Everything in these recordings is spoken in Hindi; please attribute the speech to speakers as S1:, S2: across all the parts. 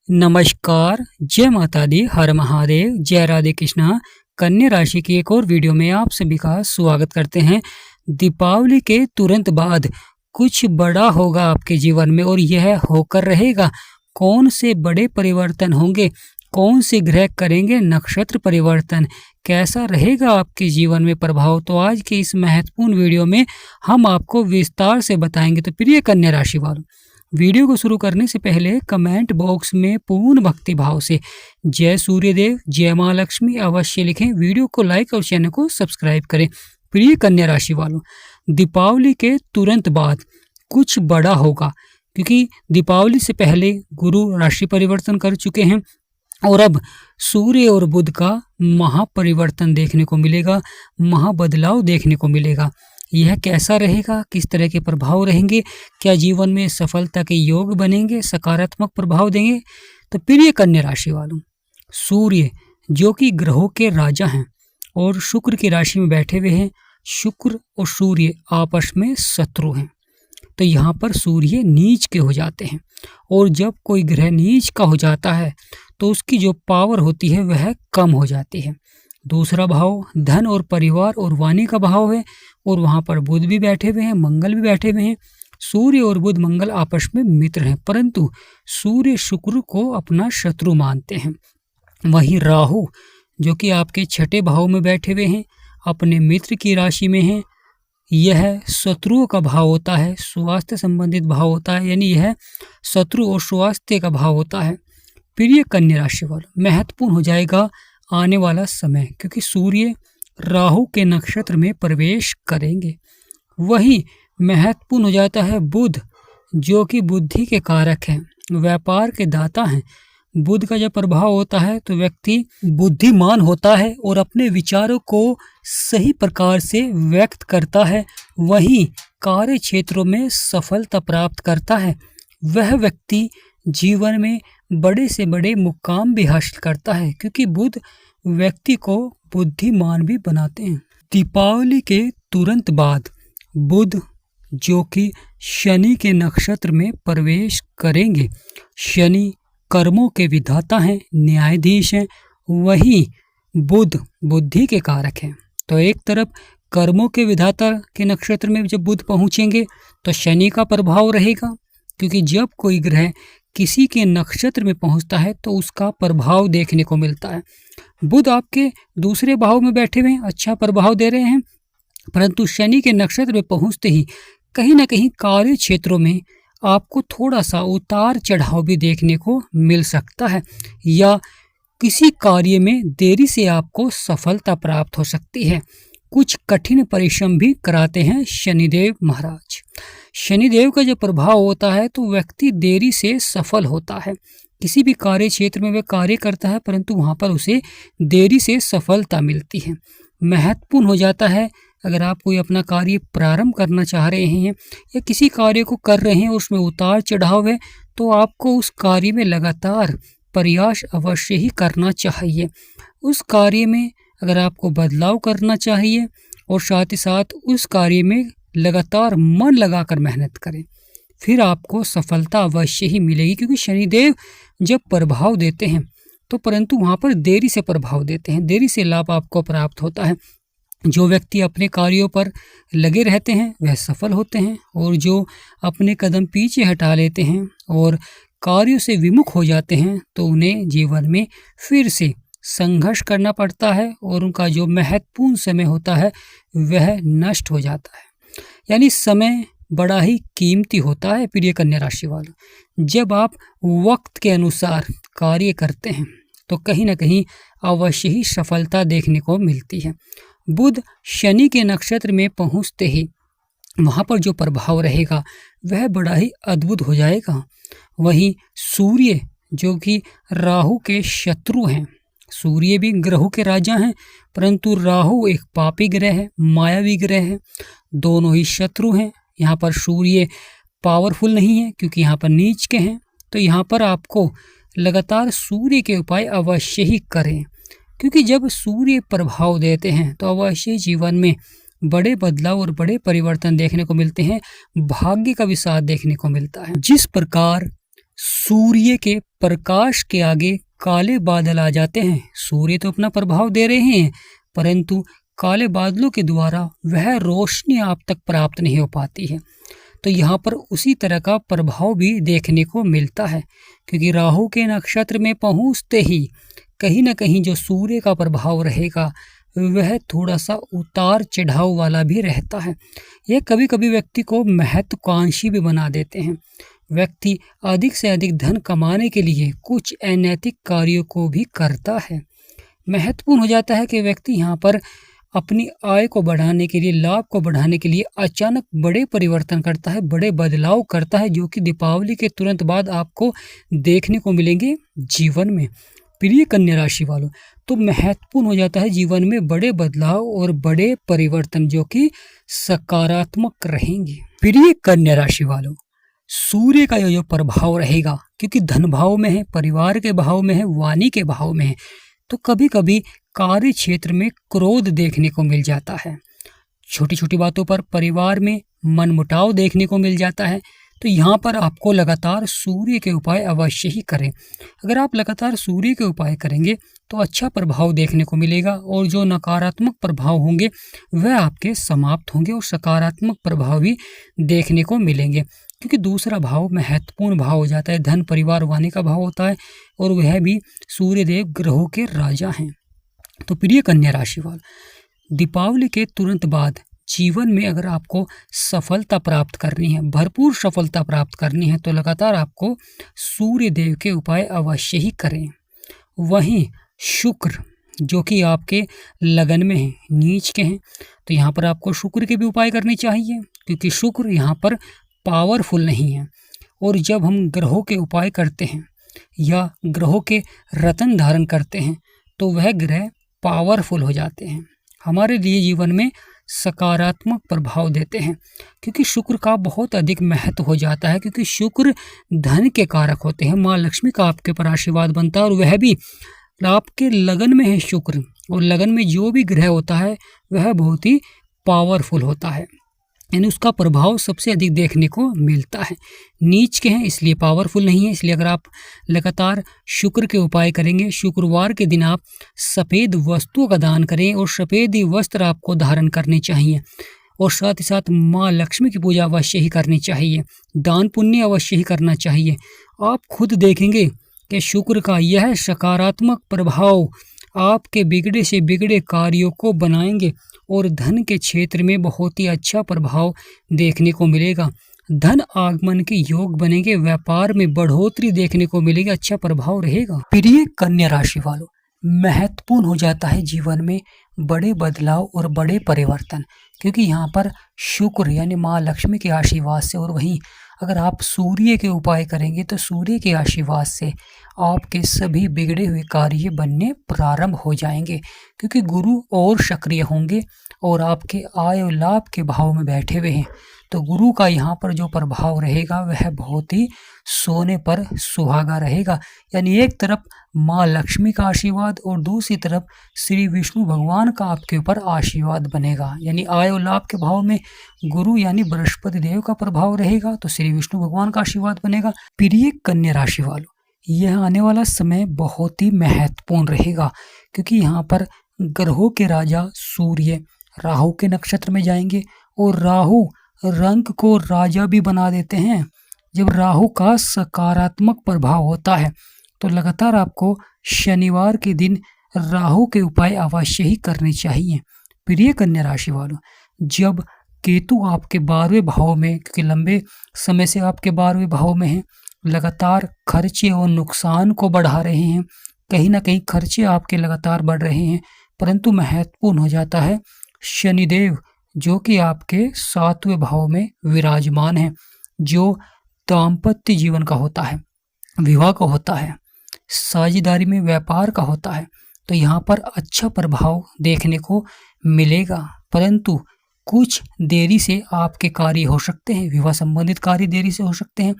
S1: नमस्कार, जय माता दी, हर महादेव, जय राधे कृष्णा। कन्या राशि की एक और वीडियो में आप सभी का स्वागत करते हैं। दीपावली के तुरंत बाद कुछ बड़ा होगा आपके जीवन में और यह होकर रहेगा। कौन से बड़े परिवर्तन होंगे, कौन से ग्रह करेंगे नक्षत्र परिवर्तन, कैसा रहेगा आपके जीवन में प्रभाव, तो आज के इस महत्वपूर्ण वीडियो में हम आपको विस्तार से बताएंगे। तो प्रिय कन्या राशि वालों, वीडियो को शुरू करने से पहले कमेंट बॉक्स में पूर्ण भक्ति भाव से जय सूर्यदेव, जय माँ लक्ष्मी अवश्य लिखें। वीडियो को लाइक और चैनल को सब्सक्राइब करें। प्रिय कन्या राशि वालों, दीपावली के तुरंत बाद कुछ बड़ा होगा, क्योंकि दीपावली से पहले गुरु राशि परिवर्तन कर चुके हैं और अब सूर्य और बुध का महापरिवर्तन देखने को मिलेगा, महाबदलाव देखने को मिलेगा। यह कैसा रहेगा, किस तरह के प्रभाव रहेंगे, क्या जीवन में सफलता के योग बनेंगे, सकारात्मक प्रभाव देंगे। तो प्रिय कन्या राशि वालों, सूर्य जो कि ग्रहों के राजा हैं और शुक्र की राशि में बैठे हुए हैं। शुक्र और सूर्य आपस में शत्रु हैं, तो यहाँ पर सूर्य नीच के हो जाते हैं और जब कोई ग्रह नीच का हो जाता है तो उसकी जो पावर होती है वह कम हो जाती है। दूसरा भाव धन और परिवार और वाणी का भाव है और वहाँ पर बुध भी बैठे हुए हैं, मंगल भी बैठे हुए हैं। सूर्य और बुध मंगल आपस में मित्र हैं, परंतु सूर्य शुक्र को अपना शत्रु मानते हैं। वहीं राहु जो कि आपके छठे भाव में बैठे हुए हैं, अपने मित्र की राशि में हैं। यह शत्रुओं का भाव होता है, स्वास्थ्य संबंधित भाव होता है, यानी यह शत्रु और स्वास्थ्य का भाव होता है। प्रिय कन्या राशि वालों, महत्वपूर्ण हो जाएगा आने वाला समय, क्योंकि सूर्य राहु के नक्षत्र में प्रवेश करेंगे। वही महत्वपूर्ण हो जाता है बुध जो कि बुद्धि के कारक हैं, व्यापार के दाता हैं। बुध का जब प्रभाव होता है तो व्यक्ति बुद्धिमान होता है और अपने विचारों को सही प्रकार से व्यक्त करता है। वहीं कार्य क्षेत्रों में सफलता प्राप्त करता है। वह व्यक्ति जीवन में बड़े से बड़े मुकाम भी हासिल करता है, क्योंकि बुध व्यक्ति को बुद्धिमान भी बनाते हैं। दीपावली के तुरंत बाद बुध जो कि शनि के नक्षत्र में प्रवेश करेंगे। शनि कर्मों के विधाता हैं, न्यायाधीश हैं। वही बुध बुद्धि के कारक हैं। तो एक तरफ कर्मों के विधाता के नक्षत्र में जब बुध पहुंचेंगे तो शनि का प्रभाव रहेगा, क्योंकि जब कोई ग्रह किसी के नक्षत्र में पहुंचता है तो उसका प्रभाव देखने को मिलता है। बुध आपके दूसरे भाव में बैठे हुए हैं, अच्छा प्रभाव दे रहे हैं, परंतु शनि के नक्षत्र में पहुंचते ही कहीं ना कहीं कार्य क्षेत्रों में आपको थोड़ा सा उतार चढ़ाव भी देखने को मिल सकता है, या किसी कार्य में देरी से आपको सफलता प्राप्त हो सकती है। कुछ कठिन परिश्रम भी कराते हैं शनिदेव महाराज। शनिदेव का जो प्रभाव होता है तो व्यक्ति देरी से सफल होता है। किसी भी कार्य क्षेत्र में वह कार्य करता है, परंतु वहाँ पर उसे देरी से सफलता मिलती है। महत्वपूर्ण हो जाता है अगर आप कोई अपना कार्य प्रारंभ करना चाह रहे हैं या किसी कार्य को कर रहे हैं और उसमें उतार चढ़ाव है, तो आपको उस कार्य में लगातार प्रयास अवश्य ही करना चाहिए। उस कार्य में अगर आपको बदलाव करना चाहिए और साथ ही साथ उस कार्य में लगातार मन लगाकर मेहनत करें, फिर आपको सफलता अवश्य ही मिलेगी। क्योंकि शनिदेव जब प्रभाव देते हैं तो परंतु वहाँ पर देरी से प्रभाव देते हैं, देरी से लाभ आपको प्राप्त होता है। जो व्यक्ति अपने कार्यों पर लगे रहते हैं वह सफल होते हैं, और जो अपने कदम पीछे हटा लेते हैं और कार्यों से विमुख हो जाते हैं तो उन्हें जीवन में फिर से संघर्ष करना पड़ता है और उनका जो महत्वपूर्ण समय होता है वह नष्ट हो जाता है। यानी समय बड़ा ही कीमती होता है। प्रिय कन्या राशि वालों, जब आप वक्त के अनुसार कार्य करते हैं तो कहीं ना कहीं अवश्य ही सफलता देखने को मिलती है। बुध शनि के नक्षत्र में पहुंचते ही वहाँ पर जो प्रभाव रहेगा वह बड़ा ही अद्भुत हो जाएगा। वहीं सूर्य जो कि राहु के शत्रु हैं, सूर्य भी ग्रहों के राजा हैं, परंतु राहु एक पापी ग्रह है, मायावी ग्रह है, दोनों ही शत्रु हैं। यहाँ पर सूर्य पावरफुल नहीं है क्योंकि यहाँ पर नीच के हैं, तो यहाँ पर आपको लगातार सूर्य के उपाय अवश्य ही करें, क्योंकि जब सूर्य प्रभाव देते हैं तो अवश्य जीवन में बड़े बदलाव और बड़े परिवर्तन देखने को मिलते हैं, भाग्य का भी साथ देखने को मिलता है। जिस प्रकार सूर्य के प्रकाश के आगे काले बादल आ जाते हैं। सूर्य तो अपना प्रभाव दे रहे हैं, परंतु काले बादलों के द्वारा वह रोशनी आप तक प्राप्त नहीं हो पाती है। तो यहाँ पर उसी तरह का प्रभाव भी देखने को मिलता है, क्योंकि राहु के नक्षत्र में पहुँचते ही कहीं न कहीं जो सूर्य का प्रभाव रहेगा वह थोड़ा सा उतार चढ़ाव वाला भी रहता है। यह कभी कभी व्यक्ति को महत्वाकांक्षी भी बना देते हैं। व्यक्ति अधिक से अधिक धन कमाने के लिए कुछ अनैतिक कार्यों को भी करता है। महत्वपूर्ण हो जाता है कि व्यक्ति यहाँ पर अपनी आय को बढ़ाने के लिए, लाभ को बढ़ाने के लिए अचानक बड़े परिवर्तन करता है, बड़े बदलाव करता है, जो कि दीपावली के तुरंत बाद आपको देखने को मिलेंगे जीवन में। प्रिय कन्या राशि वालों, तो महत्वपूर्ण हो जाता है जीवन में बड़े बदलाव और बड़े परिवर्तन जो कि सकारात्मक रहेंगे। प्रिय कन्या राशि वालों, सूर्य का जो प्रभाव रहेगा, क्योंकि धन भाव में है, परिवार के भाव में है, वाणी के भाव में है, तो कभी कभी कार्य क्षेत्र में क्रोध देखने को मिल जाता है। छोटी छोटी बातों पर परिवार में मनमुटाव देखने को मिल जाता है। तो यहाँ पर आपको लगातार सूर्य के उपाय अवश्य ही करें। अगर आप लगातार सूर्य के उपाय करेंगे तो अच्छा प्रभाव देखने को मिलेगा, और जो नकारात्मक प्रभाव होंगे वह आपके समाप्त होंगे और सकारात्मक प्रभाव भी देखने को मिलेंगे। क्योंकि दूसरा भाव महत्वपूर्ण भाव हो जाता है, धन परिवार वाणी का भाव होता है, और वह भी सूर्यदेव ग्रहों के राजा हैं। तो प्रिय कन्या राशि वाले, दीपावली के तुरंत बाद जीवन में अगर आपको सफलता प्राप्त करनी है, भरपूर सफलता प्राप्त करनी है, तो लगातार आपको सूर्य देव के उपाय अवश्य ही करें। वहीं शुक्र जो कि आपके लगन में हैं, नीच के हैं, तो यहाँ पर आपको शुक्र के भी उपाय करने चाहिए, क्योंकि शुक्र यहाँ पर पावरफुल नहीं है। और जब हम ग्रहों के उपाय करते हैं या ग्रहों के रत्न धारण करते हैं तो वह ग्रह पावरफुल हो जाते हैं, हमारे लिए जीवन में सकारात्मक प्रभाव देते हैं, क्योंकि शुक्र का बहुत अधिक महत्व हो जाता है। क्योंकि शुक्र धन के कारक होते हैं, माँ लक्ष्मी का आपके पर आशीर्वाद बनता है, और वह भी आपके लगन में है शुक्र, और लगन में जो भी ग्रह होता है वह बहुत ही पावरफुल होता है, यानी उसका प्रभाव सबसे अधिक देखने को मिलता है। नीच के हैं इसलिए पावरफुल नहीं है। इसलिए अगर आप लगातार शुक्र के उपाय करेंगे, शुक्रवार के दिन आप सफ़ेद वस्तुओं का दान करें, और सफ़ेद ही वस्त्र आपको धारण करने चाहिए, और साथ ही साथ माँ लक्ष्मी की पूजा अवश्य ही करनी चाहिए, दान पुण्य अवश्य ही करना चाहिए। आप खुद देखेंगे कि शुक्र का यह सकारात्मक प्रभाव आपके बिगड़े से बिगड़े कार्यों को बनाएंगे, और धन के क्षेत्र में बहुत ही अच्छा प्रभाव देखने को मिलेगा। धन आगमन के योग बनेंगे, व्यापार में बढ़ोतरी देखने को मिलेगी, अच्छा प्रभाव रहेगा। प्रिय कन्या राशि वालों, महत्वपूर्ण हो जाता है जीवन में बड़े बदलाव और बड़े परिवर्तन, क्योंकि यहाँ पर शुक्र यानी माँ लक्ष्मी के आशीर्वाद से, और वहीं अगर आप सूर्य के उपाय करेंगे तो सूर्य के आशीर्वाद से आपके सभी बिगड़े हुए कार्य बनने प्रारंभ हो जाएंगे, क्योंकि गुरु और सक्रिय होंगे और आपके आय और लाभ के भाव में बैठे हुए हैं। तो गुरु का यहाँ पर जो प्रभाव रहेगा वह बहुत ही सोने पर सुहागा रहेगा, यानी एक तरफ माँ लक्ष्मी का आशीर्वाद और दूसरी तरफ श्री विष्णु भगवान का आपके ऊपर आशीर्वाद बनेगा। यानी आय और लाभ के भाव में गुरु यानी बृहस्पति देव का प्रभाव रहेगा, तो श्री विष्णु भगवान का आशीर्वाद बनेगा। प्रिय कन्या राशि वालों, यह आने वाला समय बहुत ही महत्वपूर्ण रहेगा, क्योंकि यहाँ पर ग्रहों के राजा सूर्य राहु के नक्षत्र में जाएंगे, और राहु रंग को राजा भी बना देते हैं। जब राहु का सकारात्मक प्रभाव होता है तो लगातार आपको शनिवार के दिन राहु के उपाय अवश्य ही करने चाहिए। प्रिय कन्या राशि वालों, जब केतु आपके 12वें भाव में, क्योंकि लंबे समय से आपके 12वें भाव में हैं, लगातार खर्चे और नुकसान को बढ़ा रहे हैं, कहीं ना कहीं खर्चे आपके लगातार बढ़ रहे हैं, परंतु महत्वपूर्ण हो जाता है शनिदेव जो कि आपके 7वें भाव में विराजमान है, जो दाम्पत्य जीवन का होता है, विवाह का होता है, साझेदारी में व्यापार का होता है। तो यहाँ पर अच्छा प्रभाव देखने को मिलेगा, परंतु कुछ देरी से आपके कार्य हो सकते हैं, विवाह संबंधित कार्य देरी से हो सकते हैं,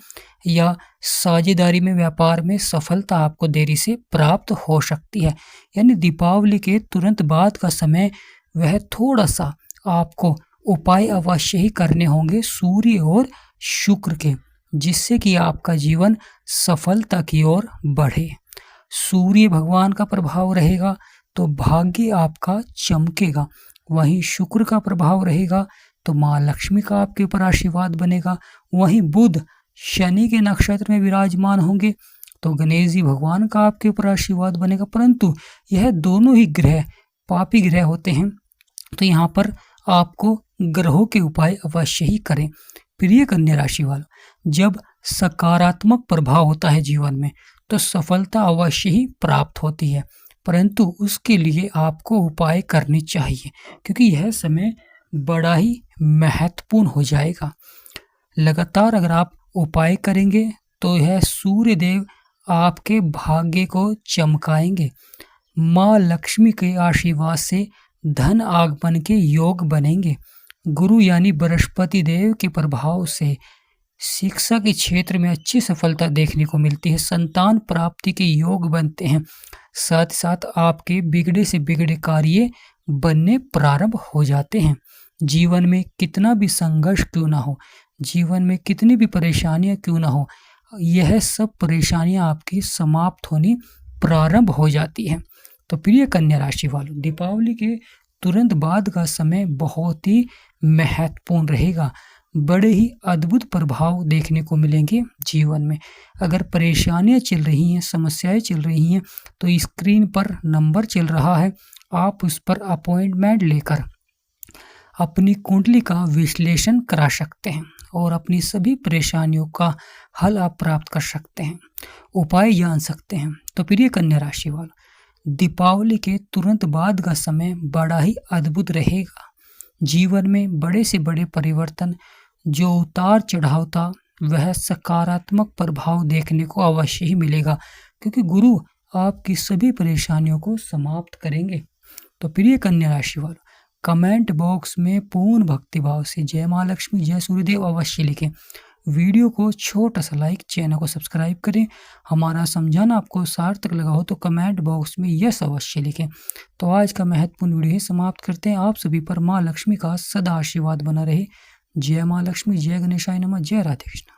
S1: या साझेदारी में व्यापार में सफलता आपको देरी से प्राप्त हो सकती है। यानी दीपावली के तुरंत बाद का समय वह थोड़ा सा आपको उपाय अवश्य ही करने होंगे सूर्य और शुक्र के, जिससे कि आपका जीवन सफलता की ओर बढ़े। सूर्य भगवान का प्रभाव रहेगा तो भाग्य आपका चमकेगा। वहीं शुक्र का प्रभाव रहेगा तो माँ लक्ष्मी का आपके ऊपर आशीर्वाद बनेगा। वहीं बुध शनि के नक्षत्र में विराजमान होंगे तो गणेश जी भगवान का आपके ऊपर आशीर्वाद बनेगा। परंतु यह दोनों ही ग्रह पापी ग्रह होते हैं, तो यहाँ पर आपको ग्रहों के उपाय अवश्य ही करें। प्रिय कन्या राशि वालों, जब सकारात्मक प्रभाव होता है जीवन में तो सफलता अवश्य ही प्राप्त होती है, परंतु उसके लिए आपको उपाय करने चाहिए, क्योंकि यह समय बड़ा ही महत्वपूर्ण हो जाएगा। लगातार अगर आप उपाय करेंगे तो यह सूर्य देव आपके भाग्य को चमकाएंगे। माँ लक्ष्मी के आशीर्वाद से धन आगमन के योग बनेंगे। गुरु यानी बृहस्पति देव के प्रभाव से शिक्षा के क्षेत्र में अच्छी सफलता देखने को मिलती है। संतान प्राप्ति के योग बनते हैं। साथ साथ आपके बिगड़े से बिगड़े कार्य बनने प्रारंभ हो जाते हैं। जीवन में कितना भी संघर्ष क्यों ना हो, जीवन में कितनी भी परेशानियां क्यों ना हो, यह सब परेशानियां आपकी समाप्त होनी प्रारंभ हो जाती हैं। तो प्रिय कन्या राशि वालों, दीपावली के तुरंत बाद का समय बहुत ही महत्वपूर्ण रहेगा। बड़े ही अद्भुत प्रभाव देखने को मिलेंगे जीवन में। अगर परेशानियां चल रही हैं, समस्याएं चल रही हैं, तो स्क्रीन पर नंबर चल रहा है, आप उस पर अपॉइंटमेंट लेकर अपनी कुंडली का विश्लेषण करा सकते हैं और अपनी सभी परेशानियों का हल आप प्राप्त कर सकते हैं, उपाय जान सकते हैं। तो प्रिय कन्या राशि वालों, दीपावली के तुरंत बाद का समय बड़ा ही अद्भुत रहेगा। जीवन में बड़े से बड़े परिवर्तन, जो उतार चढ़ाव था, वह सकारात्मक प्रभाव देखने को अवश्य ही मिलेगा, क्योंकि गुरु आपकी सभी परेशानियों को समाप्त करेंगे। तो प्रिय कन्या राशि वालों, कमेंट बॉक्स में पूर्ण भक्तिभाव से जय माँ लक्ष्मी, जय सूर्यदेव अवश्य लिखें। वीडियो को छोटा सा लाइक, चैनल को सब्सक्राइब करें। हमारा समझाना आपको सार्थक लगा हो तो कमेंट बॉक्स में यस अवश्य लिखें। तो आज का महत्वपूर्ण वीडियो समाप्त करते हैं। आप सभी पर माँ लक्ष्मी का सदा आशीर्वाद बना रहे। जय माँ लक्ष्मी, जय गणेशाय नमः, जय राधे कृष्ण।